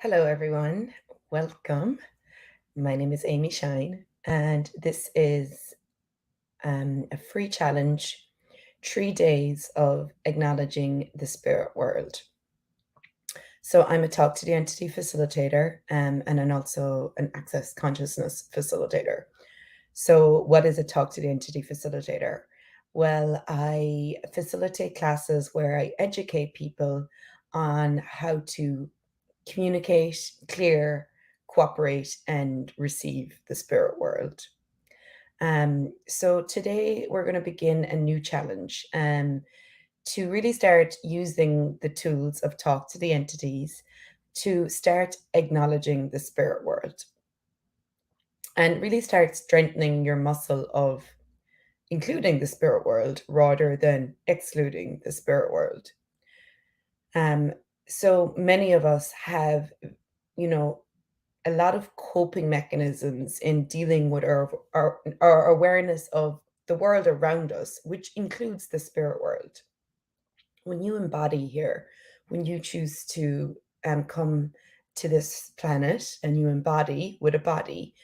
Hello, everyone. Welcome. My name is Amy Shine, and this is a free challenge 3 days of acknowledging the spirit world. So, I'm a Talk to the Entity facilitator, and I'm also an Access Consciousness facilitator. So, what is a Talk to the Entity facilitator? Well, I facilitate classes where I educate people on how to communicate, clear, cooperate, and receive the spirit world. So today we're going to begin a new challenge to really start using the tools of Talk to the Entities to start acknowledging the spirit world and really start strengthening your muscle of including the spirit world rather than excluding the spirit world. Um, so many of us have, you know, a lot of coping mechanisms in dealing with our awareness of the world around us, which includes the spirit world. When you embody here, when you choose to come to this planet and you embody with a body,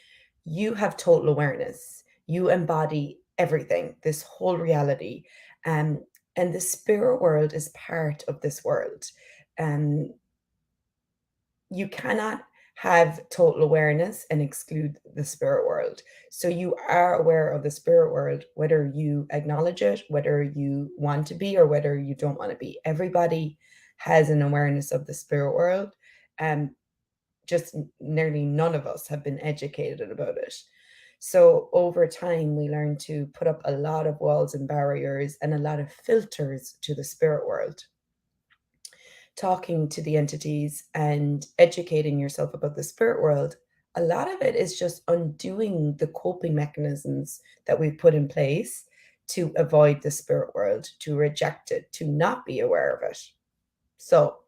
you have total awareness. You embody everything, this whole reality. Um, and the spirit world is part of this world. Um, you cannot have total awareness and exclude the spirit world. So you are aware of the spirit world, whether you acknowledge it, whether you want to be, or whether you don't want to be. Everybody has an awareness of the spirit world. And just nearly none of us have been educated about it. So over time, we learn to put up a lot of walls and barriers and a lot of filters to the spirit world. Talking to the entities and educating yourself about the spirit world, a lot of it is just undoing the coping mechanisms that we've put in place to avoid the spirit world, to reject it, to not be aware of it. So,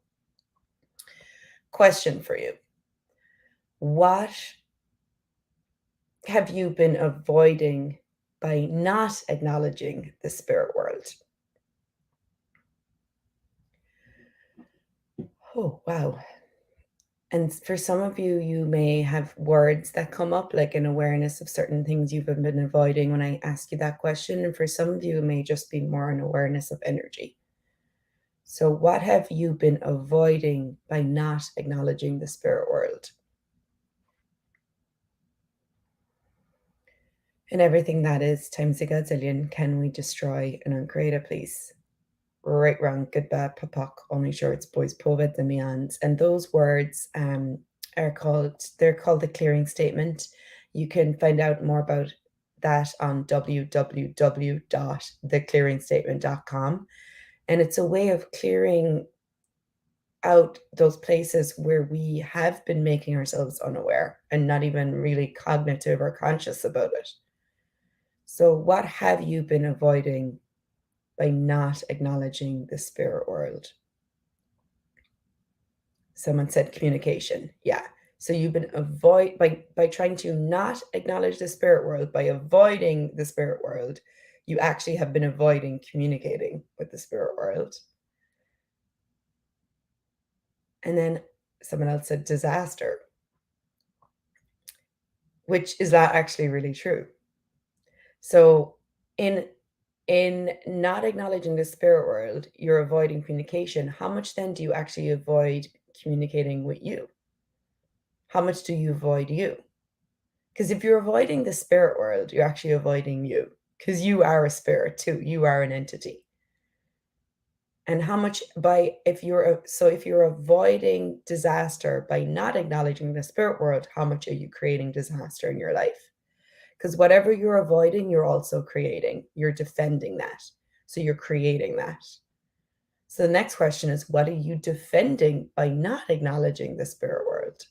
question for you. What have you been avoiding by not acknowledging the spirit world? Oh, wow. And for some of you, you may have words that come up, like an awareness of certain things you've been avoiding when I ask you that question. And for some of you, it may just be more an awareness of energy. So, what have you been avoiding by not acknowledging the spirit world? And everything that is times a gazillion, can we destroy and uncreate it, please? Right, wrong, good, bad, papok, only shorts, boys, povet, the meons. And those words they're called the clearing statement. You can find out more about that on www.theclearingstatement.com. And it's a way of clearing out those places where we have been making ourselves unaware and not even really cognitive or conscious about it. So, what have you been avoiding by not acknowledging the spirit world? Someone said communication. Yeah. So you've been avoid by trying to not acknowledge the spirit world, by avoiding the spirit world, you actually have been avoiding communicating with the spirit world. And then someone else said disaster, which is not actually really true. So in not acknowledging the spirit world, you're avoiding communication. How much then do you actually avoid communicating with you? How much do you avoid you? Because if you're avoiding the spirit world, you're actually avoiding you, because you are a spirit too. You are an entity. And how much by if you're avoiding disaster by not acknowledging the spirit world, how much are you creating disaster in your life? Because whatever you're avoiding, you're also creating. You're defending that. So you're creating that. So the next question is, what are you defending by not acknowledging the spirit world?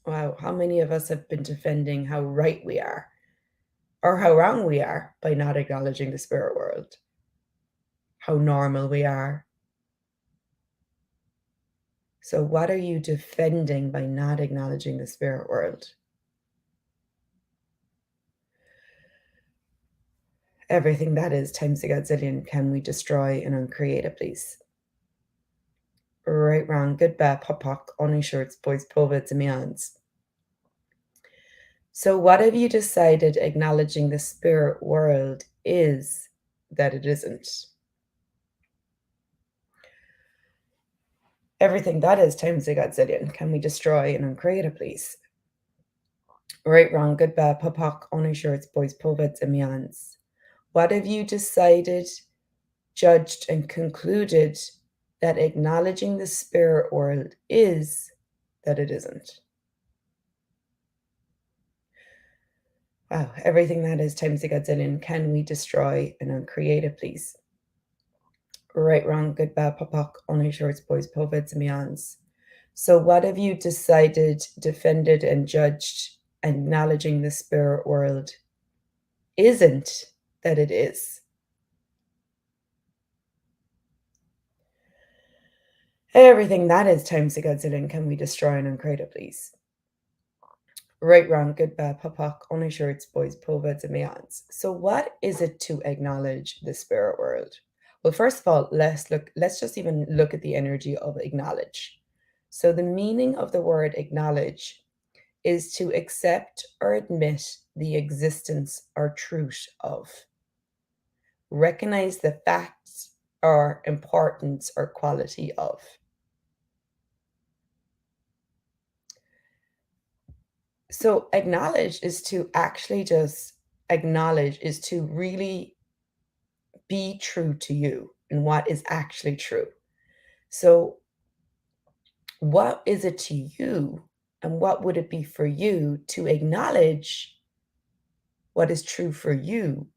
Wow, how many of us have been defending how right we are or how wrong we are by not acknowledging the spirit world? How normal we are. So, what are you defending by not acknowledging the spirit world? Everything that is times a godzillion, can we destroy and uncreate it, please? Right, wrong, good, bad, popak, only shirts, boys, poveds, and meons. So, what have you decided acknowledging the spirit world is that it isn't? Everything that is times a godzillion. Can we destroy and uncreate it, please? Right, wrong, good, bad, popak, only shirts, boys, poveds, and meons. What have you decided, judged, and concluded that acknowledging the spirit world is that it isn't? Wow, everything that is times a godzillion. Can we destroy and uncreate it, please? Right, wrong, good, bad, popak, only shorts, boys, poveds, and meons. So, what have you decided, defended, and judged, acknowledging the spirit world isn't that it is? Everything that is times a godzillion. Can we destroy and uncreate it, please? Right, wrong, good, bad, popak, only shorts, boys, poveds, and meons. So, what is it to acknowledge the spirit world? Well, first of all, let's just even look at the energy of acknowledge. So, the meaning of the word acknowledge is to accept or admit the existence or truth of, recognize the facts or importance or quality of. So, acknowledge is to actually just acknowledge, is to really be true to you and what is actually true. So, what is it to you, and what would it be for you to acknowledge what is true for you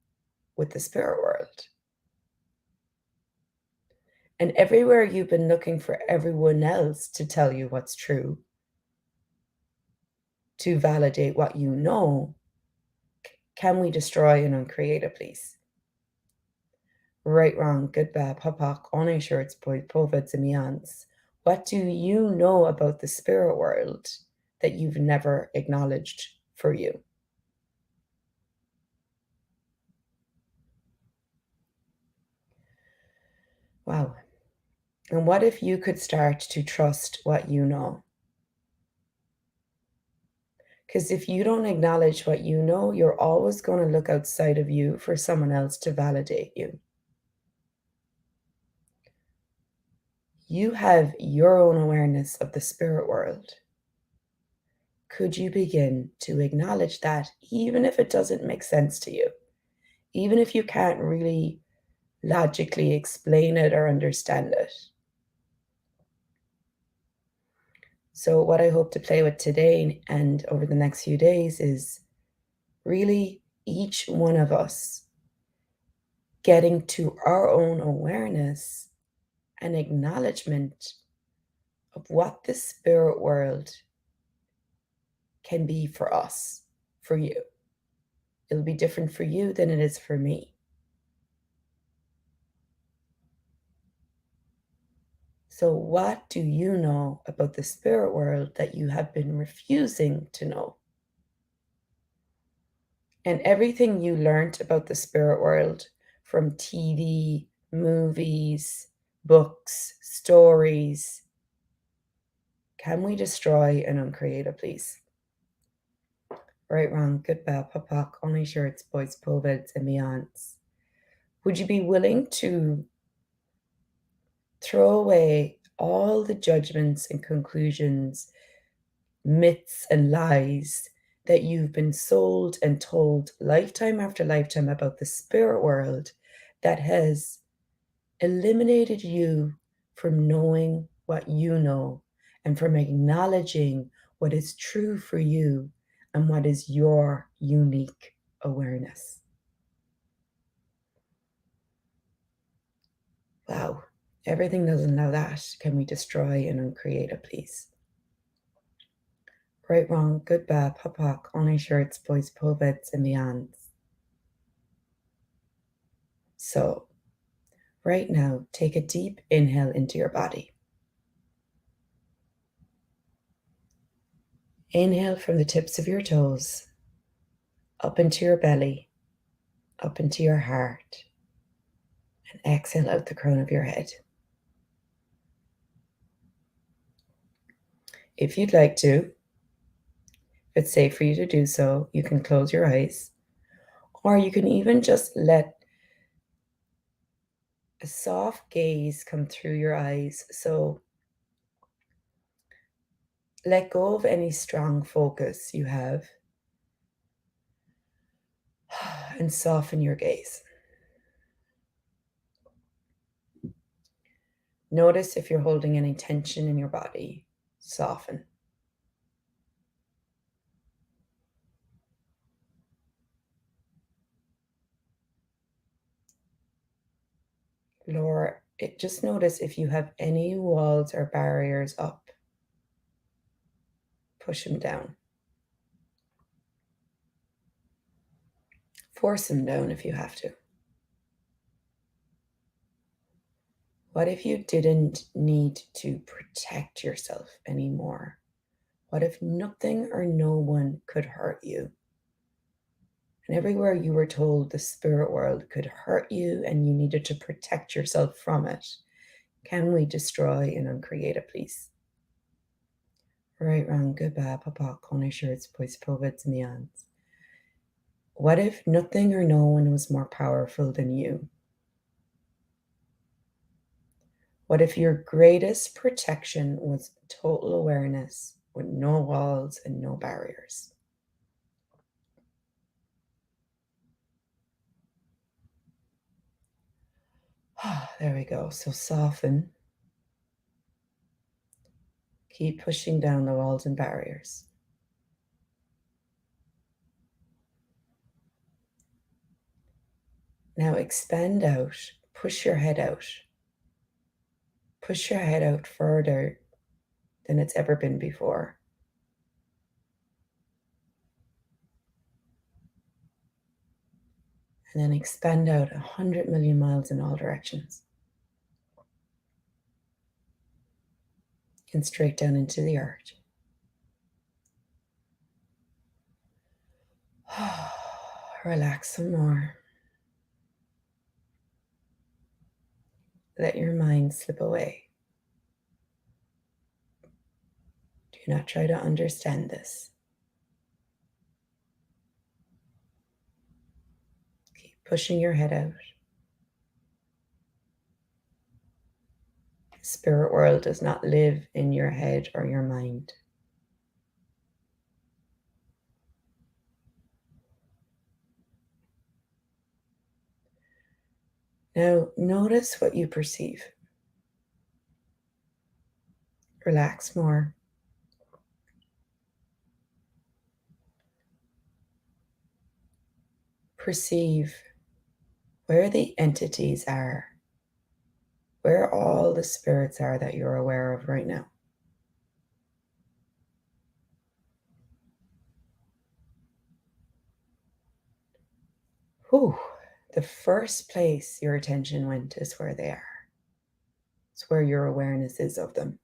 with the spirit world? And everywhere you've been looking for everyone else to tell you what's true, to validate what you know, can we destroy and uncreate it, please? Right, wrong, good, bad, popak, only shirts, boy, poveds, and meons. What do you know about the spirit world that you've never acknowledged for you? Wow. And what if you could start to trust what you know? Because if you don't acknowledge what you know, you're always going to look outside of you for someone else to validate you. You have your own awareness of the spirit world. Could you begin to acknowledge that, even if it doesn't make sense to you, even if you can't really logically explain it or understand it? So, what I hope to play with today and over the next few days is really each one of us getting to our own awareness and acknowledgement of what the spirit world can be for us, for you. It'll be different for you than it is for me. So, what do you know about the spirit world that you have been refusing to know? And everything you learned about the spirit world from TV, movies, books, stories, can we destroy and uncreate it, please? Right, wrong, good, bad, popak, only shirts, boys, poveds, and meons. Would you be willing to throw away all the judgments and conclusions, myths and lies that you've been sold and told lifetime after lifetime about the spirit world that has eliminated you from knowing what you know and from acknowledging what is true for you and what is your unique awareness? Wow. Everything doesn't know that. Can we destroy and uncreate it, please? Right, wrong, good, bad, popak, only shirts, boys, poveds, and meons. So, right now, take a deep inhale into your body. Inhale from the tips of your toes, up into your belly, up into your heart, and exhale out the crown of your head. If you'd like to, if it's safe for you to do so, you can close your eyes, or you can even just let a soft gaze come through your eyes. So let go of any strong focus you have and soften your gaze. Notice if you're holding any tension in your body. Soften. Lower it. Just notice if you have any walls or barriers up. Push them down. Force them down if you have to. What if you didn't need to protect yourself anymore? What if nothing or no one could hurt you? And everywhere you were told the spirit world could hurt you and you needed to protect yourself from it, can we destroy and uncreate it, please? Right, wrong, good, bad, papa, corner shirts, boys, povits, meons. What if nothing or no one was more powerful than you? What if your greatest protection was total awareness with no walls and no barriers? There we go. So soften. Keep pushing down the walls and barriers. Now expand out. Push your head out. Push your head out further than it's ever been before. And then expand out 100 million miles in all directions. And straight down into the earth. Relax some more. Let your mind slip away. Do not try to understand this. Keep pushing your head out. The spirit world does not live in your head or your mind. Now, notice what you perceive. Relax more. Perceive where the entities are, where all the spirits are that you're aware of right now. Whew. The first place your attention went is where they are. It's where your awareness is of them.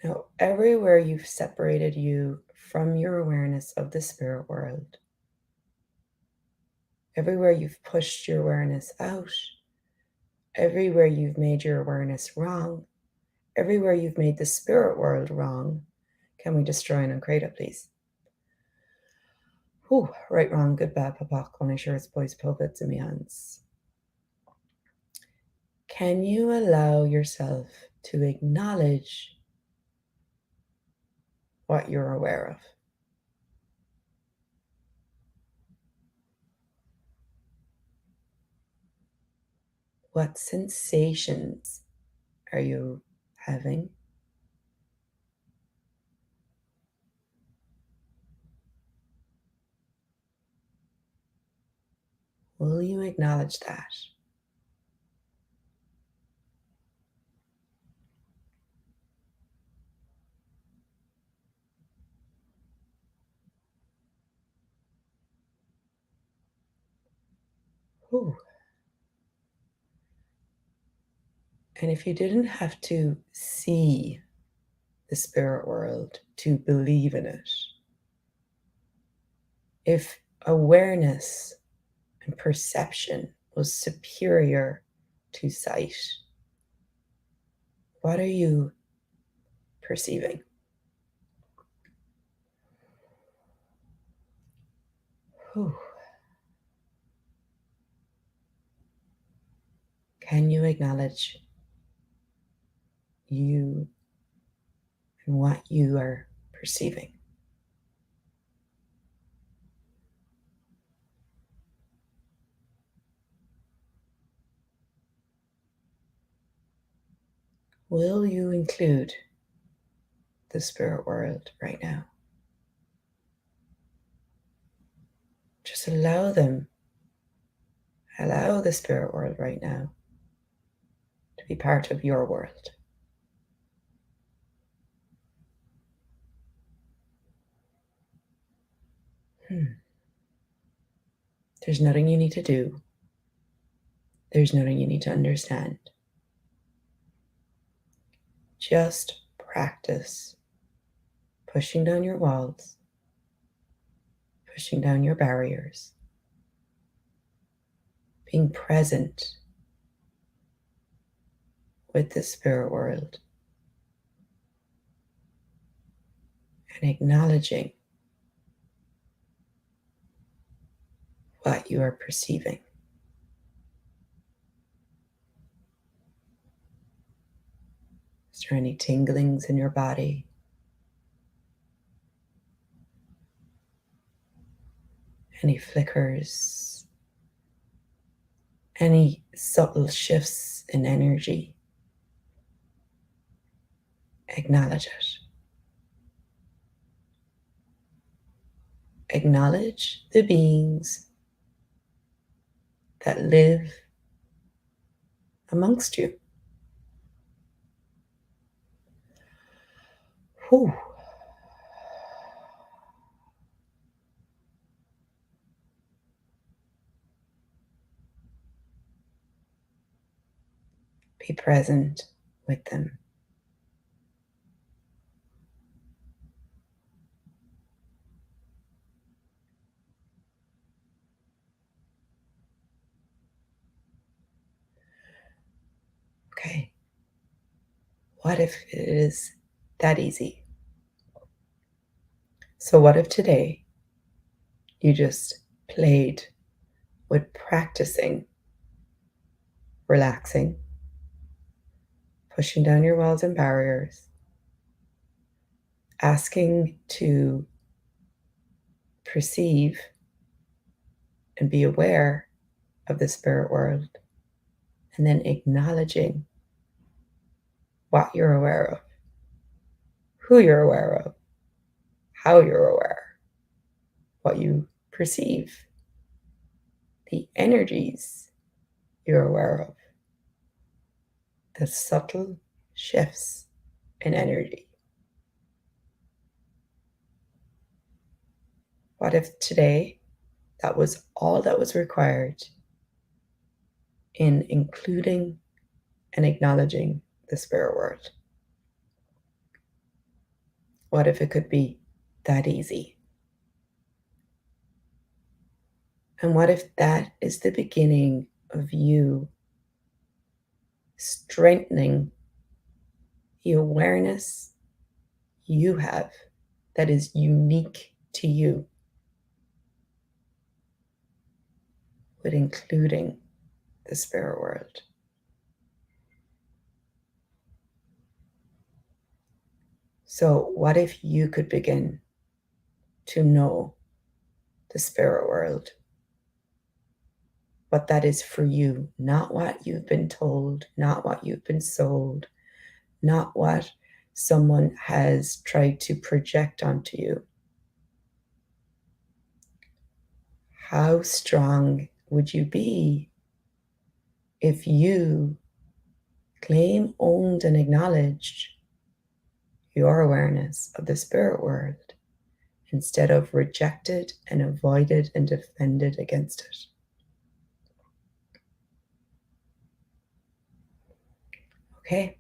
Now, everywhere you've separated you from your awareness of the spirit world, everywhere you've pushed your awareness out, everywhere you've made your awareness wrong, everywhere you've made the spirit world wrong, can we destroy and uncreate it, please? Whew, right, wrong, good, bad, papa, corner shirts, boys, pulpits, and meons. Can you allow yourself to acknowledge what you're aware of? What sensations are you having? Will you acknowledge that? Whew. And if you didn't have to see the spirit world to believe in it, if awareness and perception was superior to sight, What are you perceiving? Whew. Can you acknowledge you and what you are perceiving? Will you include the spirit world right now? Just allow the spirit world right now to be part of your world. There's nothing you need to do. There's nothing you need to understand. Just practice pushing down your walls, pushing down your barriers, being present with the spirit world, and acknowledging what you are perceiving. Is there any tinglings in your body? Any flickers? Any subtle shifts in energy? Acknowledge it. Acknowledge the beings that live amongst you. Whew. Be present with them. Okay. What if it is that easy? So, what if today you just played with practicing relaxing, pushing down your walls and barriers, asking to perceive and be aware of the spirit world, and then acknowledging what you're aware of, who you're aware of, how you're aware, what you perceive, the energies you're aware of, the subtle shifts in energy. What if today that was all that was required in including and acknowledging the spirit world? What if it could be that easy? And what if that is the beginning of you strengthening the awareness you have that is unique to you, with including the spirit world? So, what if you could begin to know the spirit world, what that is for you, not what you've been told, not what you've been sold, not what someone has tried to project onto you? How strong would you be if you claim, owned, and acknowledged your awareness of the spirit world instead of rejected and avoided and defended against it? Okay,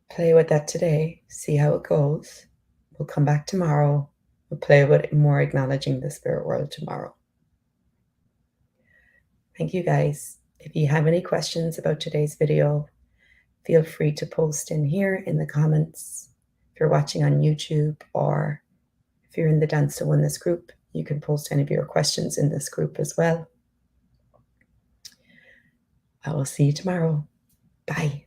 play with that today, see how it goes. We'll come back tomorrow. We'll play with more acknowledging the spirit world tomorrow. Thank you guys. If you have any questions about today's video, feel free to post in here in the comments. If you're watching on YouTube, or if you're in the Dance to Oneness group, you can post any of your questions in this group as well. I will see you tomorrow. Bye.